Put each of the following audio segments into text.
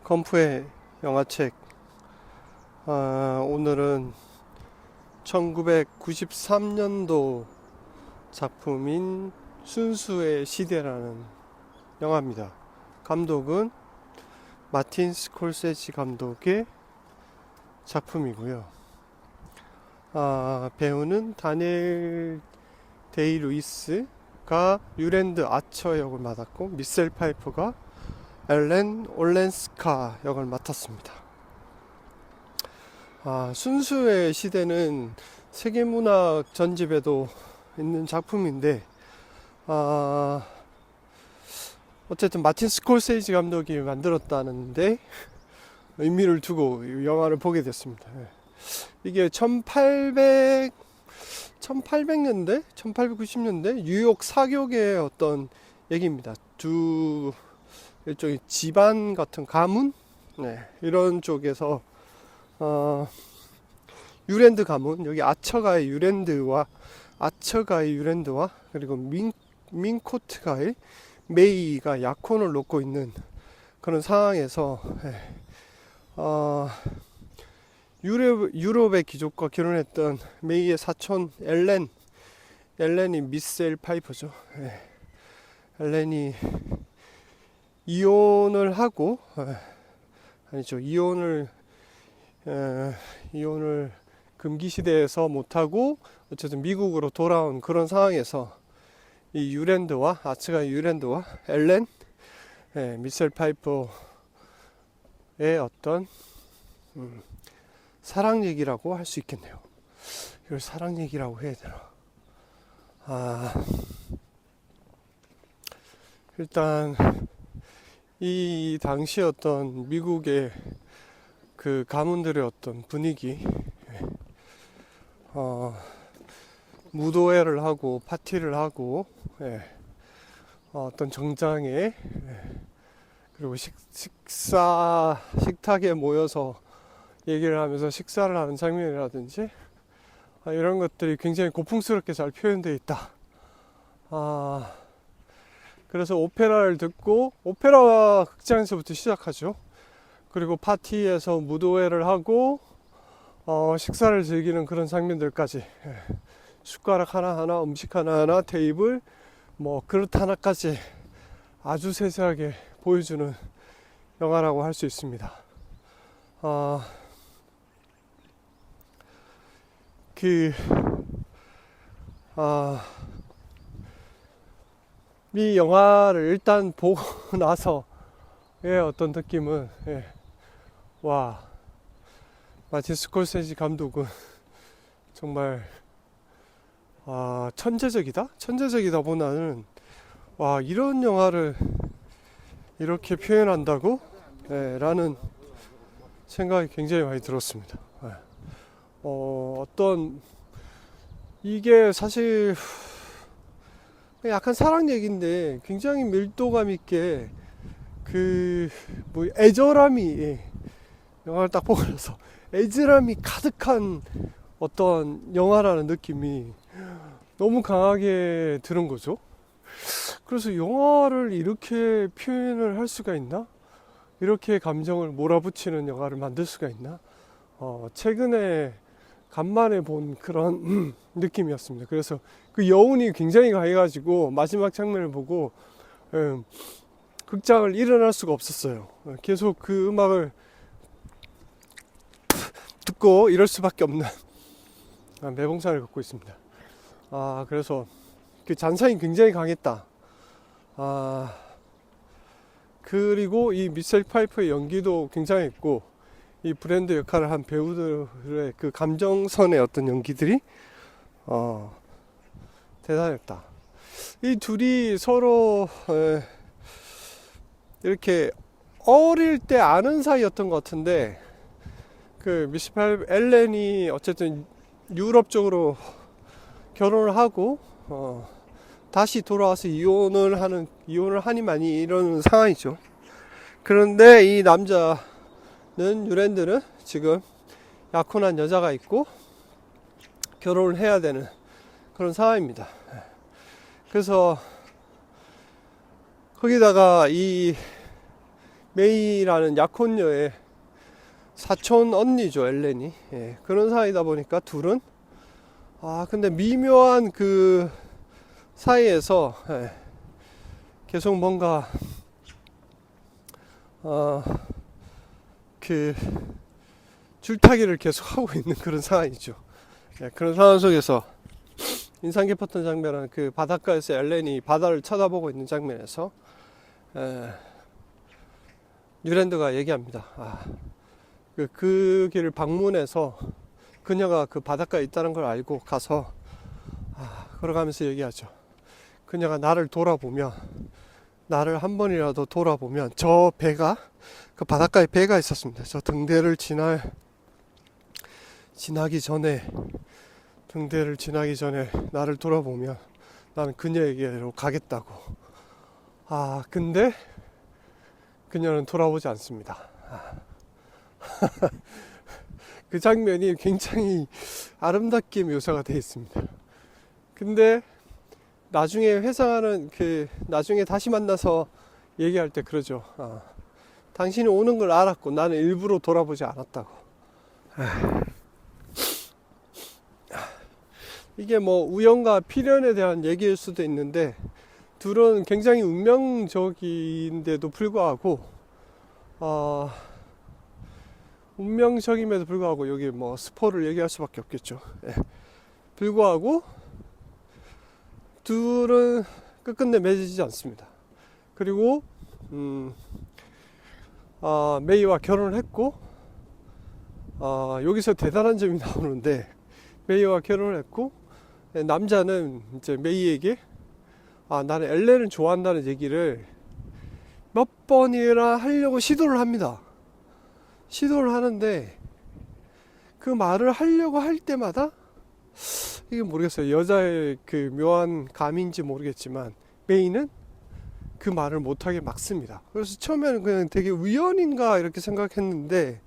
컴프의 영화책. 오늘은 1993년도 작품인 순수의 시대라는 영화입니다. 감독은 마틴 스콜세지 감독의 작품이고요. 배우는 다니엘 데이 루이스가 유랜드 아처 역을 맡았고, 미셀 파이퍼가 엘렌 올렌스카 역을 맡았습니다. 순수의 시대는 세계문학 전집에도 있는 작품인데, 어쨌든 마틴 스콜세지 감독이 만들었다는데 의미를 두고 이 영화를 보게 됐습니다. 이게 1890년대 뉴욕 사교계의 어떤 얘기입니다. 일종의 집안 같은 가문? 이런 쪽에서 유랜드 가문, 여기 아처가의 유랜드와 그리고 민코트가의 메이가 약혼을 놓고 있는 그런 상황에서 유럽의 귀족과 결혼했던 메이의 사촌 엘렌이 미셀 파이퍼죠. 엘렌이 이혼을 하고, 이혼을 금기시대에서 못하고 어쨌든 미국으로 돌아온 그런 상황에서 이 아츠가 유랜드와 엘렌, 미셀 파이퍼의 어떤 사랑 얘기라고 할 수 있겠네요. 이걸 사랑 얘기라고 해야 되나? 일단 이 당시 어떤 미국의 그 가문들의 어떤 분위기, 무도회를 하고 파티를 하고, 어떤 정장에, 그리고 식탁에 모여서 얘기를 하면서 식사를 하는 장면이라든지, 이런 것들이 굉장히 고풍스럽게 잘 표현되어 있다. 그래서 오페라를 듣고, 오페라 극장에서부터 시작하죠. 그리고 파티에서 무도회를 하고 식사를 즐기는 그런 장면들까지, 숟가락 하나하나, 음식 하나하나, 테이블, 그릇 하나까지 아주 세세하게 보여주는 영화라고 할 수 있습니다. 이 영화를 일단 보고 나서의 어떤 느낌은, 마틴 스콜세지 감독은 정말 천재적이다 보다는, 이런 영화를 이렇게 표현한다고? 라는 생각이 굉장히 많이 들었습니다. 이게 사실 약간 사랑 얘기인데 굉장히 밀도감 있게 애절함이, 영화를 딱 보고 나서 애절함이 가득한 어떤 영화라는 느낌이 너무 강하게 드는 거죠. 그래서 영화를 이렇게 표현을 할 수가 있나? 이렇게 감정을 몰아붙이는 영화를 만들 수가 있나? 최근에 간만에 본 그런 느낌이었습니다. 그래서 그 여운이 굉장히 강해가지고 마지막 장면을 보고 극장을 일어날 수가 없었어요. 계속 그 음악을 듣고 이럴 수밖에 없는 매봉산을 걷고 있습니다. 그래서 그 잔상이 굉장히 강했다. 그리고 이 미셀 파이퍼의 연기도 굉장했고, 이 브랜드 역할을 한 배우들의 그 감정선의 어떤 연기들이 대단했다. 이 둘이 서로 이렇게 어릴 때 아는 사이였던 것 같은데, 그 미셀 파이퍼 엘렌이 어쨌든 유럽 쪽으로 결혼을 하고 다시 돌아와서 이혼을 하니 많이 이러는 상황이죠. 그런데 이 유랜드는 지금 약혼한 여자가 있고 결혼을 해야 되는 그런 상황입니다. 그래서 거기다가 이 메이라는 약혼녀의 사촌 언니죠, 엘렌이. 예, 그런 사이다 보니까 둘은 근데 미묘한 그 사이에서 계속 뭔가 그 줄타기를 계속 하고 있는 그런 상황이죠. 그런 상황 속에서 인상 깊었던 장면은 그 바닷가에서 엘렌이 바다를 쳐다보고 있는 장면에서 뉴랜드가 얘기합니다. 그 길을 방문해서 그녀가 그 바닷가에 있다는 걸 알고 가서 걸어가면서 얘기하죠. 그녀가 나를 돌아보면, 나를 한 번이라도 돌아보면, 저 배가, 그 바닷가에 배가 있었습니다. 저 등대를 지나기 전에 나를 돌아보면 나는 그녀에게로 가겠다고. 근데 그녀는 돌아오지 않습니다. 그 장면이 굉장히 아름답게 묘사가 되어 있습니다. 근데 나중에 나중에 다시 만나서 얘기할 때 그러죠. 당신이 오는 걸 알았고 나는 일부러 돌아보지 않았다고. 이게 뭐 우연과 필연에 대한 얘기일 수도 있는데, 둘은 굉장히 운명적인데도 불구하고 운명적임에도 불구하고, 여기 뭐 스포를 얘기할 수밖에 없겠죠. 불구하고 둘은 끝끝내 맺어지지 않습니다. 그리고 메이와 결혼을 했고, 여기서 대단한 점이 나오는데, 메이와 결혼을 했고, 남자는 이제 메이에게 나는 엘렌을 좋아한다는 얘기를 몇 번이나 하려고 시도를 합니다. 시도를 하는데 그 말을 하려고 할 때마다, 이게 모르겠어요, 여자의 그 묘한 감인지 모르겠지만 메이는 그 말을 못하게 막습니다. 그래서 처음에는 그냥 되게 우연인가 이렇게 생각했는데,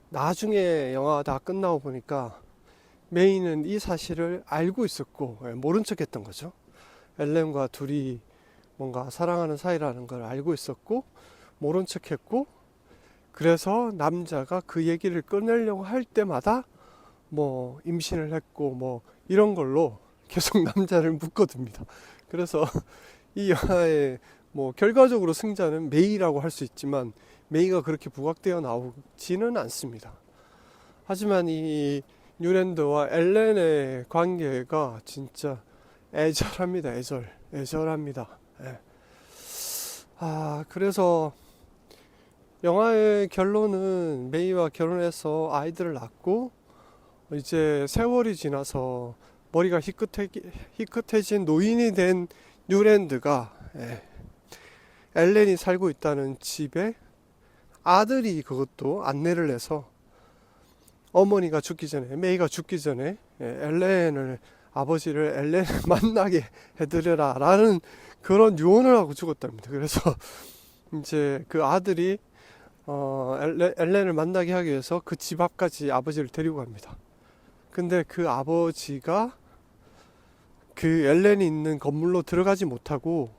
나중에 영화 다 끝나고 보니까 메이는 이 사실을 알고 있었고 모른 척 했던 거죠. 엘렌과 둘이 뭔가 사랑하는 사이라는 걸 알고 있었고 모른 척 했고, 그래서 남자가 그 얘기를 꺼내려고 할 때마다 뭐 임신을 했고 뭐 이런 걸로 계속 남자를 묶어둡니다. 그래서 이 영화의 뭐 결과적으로 승자는 메이라고 할 수 있지만, 메이가 그렇게 부각되어 나오지는 않습니다. 하지만 이 뉴랜드와 엘렌의 관계가 진짜 애절합니다. 애절합니다. 그래서 영화의 결론은 메이와 결혼해서 아이들을 낳고, 이제 세월이 지나서 머리가 희끗해진 노인이 된 뉴랜드가 엘렌이 살고 있다는 집에 아들이 그것도 안내를 해서, 어머니가 죽기 전에, 메이가 죽기 전에 아버지를 엘렌을 만나게 해드려라 라는 그런 유언을 하고 죽었답니다. 그래서 이제 그 아들이 엘렌을 만나게 하기 위해서 그 집 앞까지 아버지를 데리고 갑니다. 근데 그 아버지가 그 엘렌이 있는 건물로 들어가지 못하고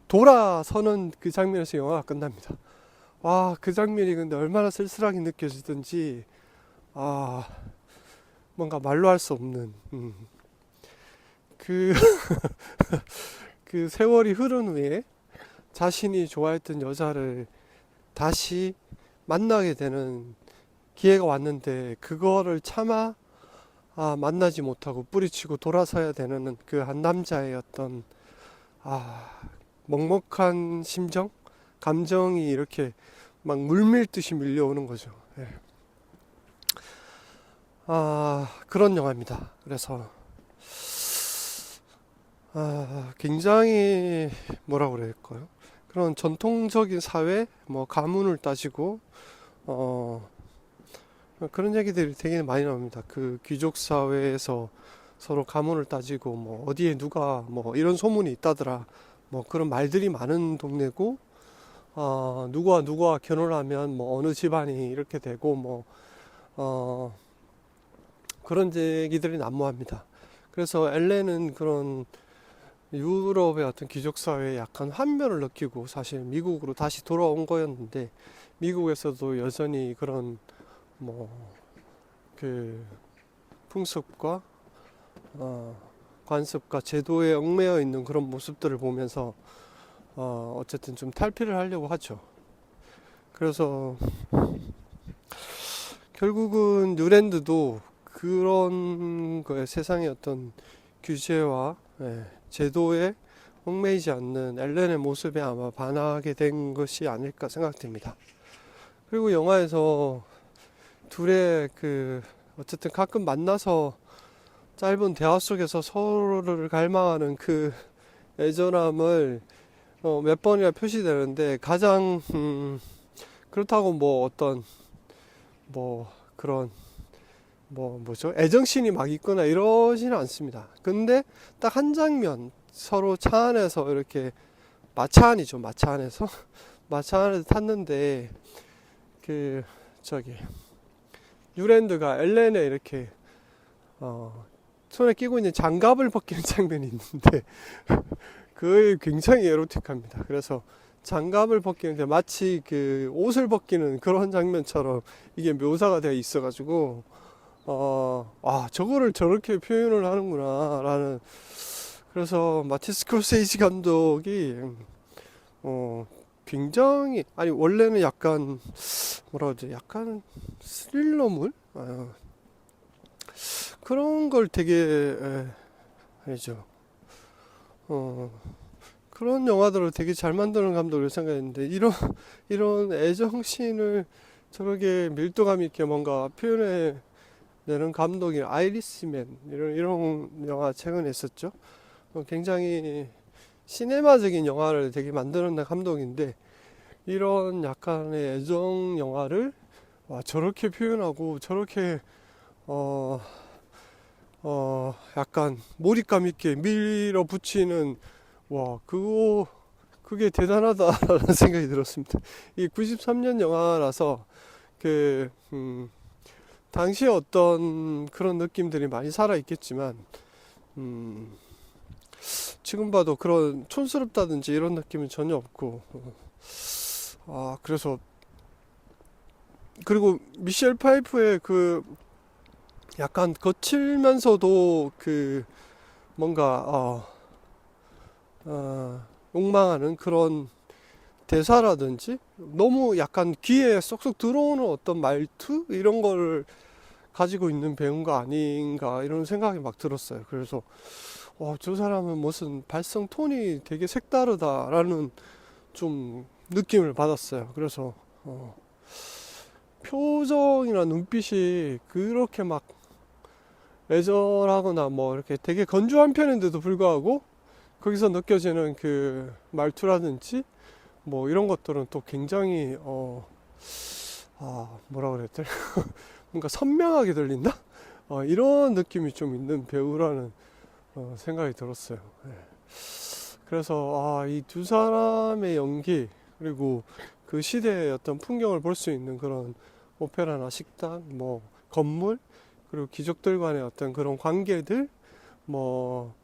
돌아서는 그 장면에서 영화가 끝납니다. 그 장면이 근데 얼마나 쓸쓸하게 느껴지든지, 뭔가 말로 할 수 없는, 그 세월이 흐른 후에 자신이 좋아했던 여자를 다시 만나게 되는 기회가 왔는데, 그거를 차마 만나지 못하고 뿌리치고 돌아서야 되는 그 한 남자의 어떤 먹먹한 심정? 감정이 이렇게 막 물밀듯이 밀려오는 거죠. 그런 영화입니다. 그래서 굉장히 뭐라고 그럴까요? 그런 전통적인 사회, 뭐 가문을 따지고 그런 얘기들이 되게 많이 나옵니다. 그 귀족 사회에서 서로 가문을 따지고 뭐 어디에 누가 뭐 이런 소문이 있다더라, 뭐 그런 말들이 많은 동네고, 누구와 결혼하면 뭐 어느 집안이 이렇게 되고 뭐 그런 얘기들이 난무합니다. 그래서 엘렌은 그런 유럽의 어떤 귀족사회에 약간 환멸을 느끼고 사실 미국으로 다시 돌아온 거였는데, 미국에서도 여전히 그런 뭐 그 풍습과 관습과 제도에 얽매여 있는 그런 모습들을 보면서 어쨌든 좀 탈피를 하려고 하죠. 그래서 결국은 뉴랜드도 그런 거에 세상의 어떤 규제와 제도에 얽매이지 않는 엘렌의 모습에 아마 반하게 된 것이 아닐까 생각됩니다. 그리고 영화에서 둘의 어쨌든 가끔 만나서 짧은 대화 속에서 서로를 갈망하는 그 애절함을 몇 번이나 표시되는데, 가장 그렇다고 뭐 어떤 뭐 그런 뭐죠, 애정신이 막 있거나 이러지는 않습니다. 근데 딱 한 장면, 서로 차 안에서 이렇게, 마차 안이죠, 마차 안에서 마차 안에서 탔는데 저기 뉴랜드가 엘렌에 이렇게 손에 끼고 있는 장갑을 벗기는 장면이 있는데 그게 굉장히 에로틱합니다. 그래서 장갑을 벗기는데 마치 그 옷을 벗기는 그런 장면처럼 이게 묘사가 되어 있어가지고 저거를 저렇게 표현을 하는구나 라는. 그래서 마틴 스콜세이지 감독이 굉장히, 아니 원래는 약간 뭐라 그러지, 약간 스릴러물 그런 걸 되게 아니죠, 그런 영화들을 되게 잘 만드는 감독을 생각했는데, 이런 애정씬을 저렇게 밀도감 있게 뭔가 표현해 내는 감독이 아이리스맨, 이런 영화 최근에 했었죠. 굉장히 시네마적인 영화를 되게 만드는 감독인데, 이런 약간의 애정 영화를 저렇게 표현하고 저렇게 약간 몰입감 있게 밀어붙이는, 그게 대단하다라는 생각이 들었습니다. 이 93년 영화라서 당시에 어떤 그런 느낌들이 많이 살아있겠지만, 지금 봐도 그런 촌스럽다든지 이런 느낌은 전혀 없고, 그래서, 그리고 미셸 파이프의 약간 거칠면서도 뭔가 욕망하는 그런 대사라든지, 너무 약간 귀에 쏙쏙 들어오는 어떤 말투 이런 걸 가지고 있는 배우가 아닌가 이런 생각이 막 들었어요. 그래서 저 사람은 무슨 발성 톤이 되게 색다르다라는 좀 느낌을 받았어요. 그래서 표정이나 눈빛이 그렇게 막 애절하거나 뭐 이렇게 되게 건조한 편인데도 불구하고, 거기서 느껴지는 그 말투라든지 뭐 이런 것들은 또 굉장히 뭐라 그래야 돼, 뭔가 선명하게 들린다, 이런 느낌이 좀 있는 배우라는 생각이 들었어요. 그래서 이 두 사람의 연기, 그리고 그 시대의 어떤 풍경을 볼 수 있는 그런 오페라나 식당, 뭐 건물, 그리고 귀족들 간의 어떤 그런 관계들, 뭐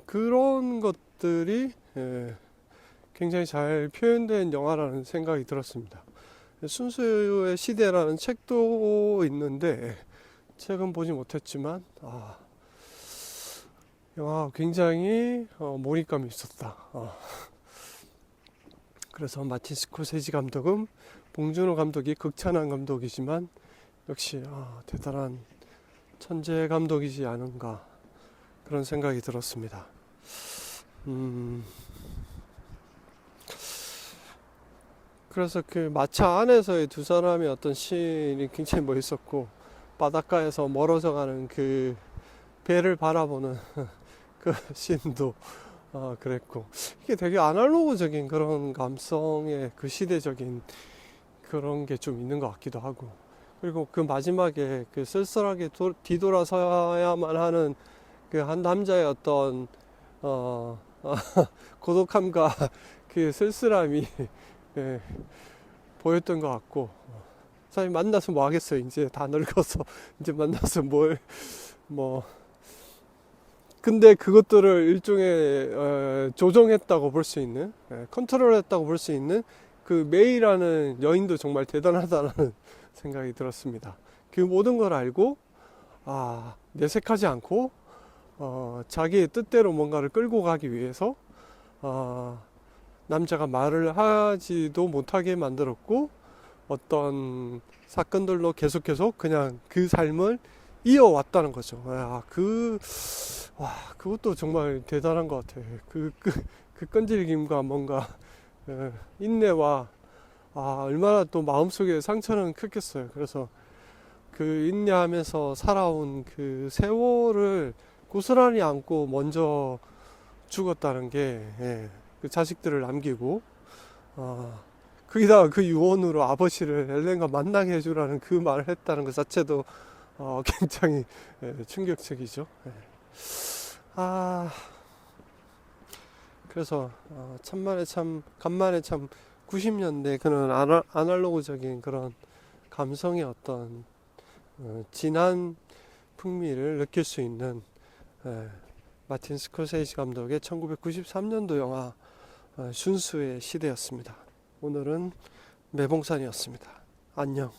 그런 것들이 굉장히 잘 표현된 영화라는 생각이 들었습니다. 순수의 시대라는 책도 있는데 책은 보지 못했지만 영화가 굉장히 몰입감이 있었다. 그래서 마틴 스코세지 감독은 봉준호 감독이 극찬한 감독이지만 역시 대단한 천재 감독이지 않은가 그런 생각이 들었습니다. 그래서 그 마차 안에서의 두 사람의 어떤 씬이 굉장히 멋있었고, 바닷가에서 멀어져 가는 그 배를 바라보는 그 씬도 그랬고, 이게 되게 아날로그적인 그런 감성의 그 시대적인 그런 게 좀 있는 것 같기도 하고, 그리고 그 마지막에 그 쓸쓸하게 뒤돌아서야만 하는 그 한 남자의 어떤 고독함과 그 쓸쓸함이 보였던 것 같고, 사실 만나서 뭐 하겠어요. 이제 다 늙어서 이제 만나서 뭐 근데 그것들을 일종의 조정했다고 볼 수 있는, 컨트롤했다고 볼 수 있는 그 메이라는 여인도 정말 대단하다는 생각이 들었습니다. 그 모든 걸 알고 내색하지 않고 자기의 뜻대로 뭔가를 끌고 가기 위해서 남자가 말을 하지도 못하게 만들었고, 어떤 사건들로 계속 그냥 그 삶을 이어왔다는 거죠. 그것도 정말 대단한 것 같아요. 그 끈질김과 뭔가 인내와 얼마나 또 마음속에 상처는 크겠어요. 그래서 그 인내하면서 살아온 그 세월을 고스란히 안고 먼저 죽었다는 게, 그 자식들을 남기고, 거기다가 그 유언으로 아버지를 엘렌과 만나게 해주라는 그 말을 했다는 것 자체도 굉장히 충격적이죠. 그래서 간만에 참 90년대 그런 아날로그적인 그런 감성의 어떤 진한 풍미를 느낄 수 있는 마틴 스콜세이지 감독의 1993년도 영화 순수의 시대였습니다. 오늘은 매봉산이었습니다. 안녕.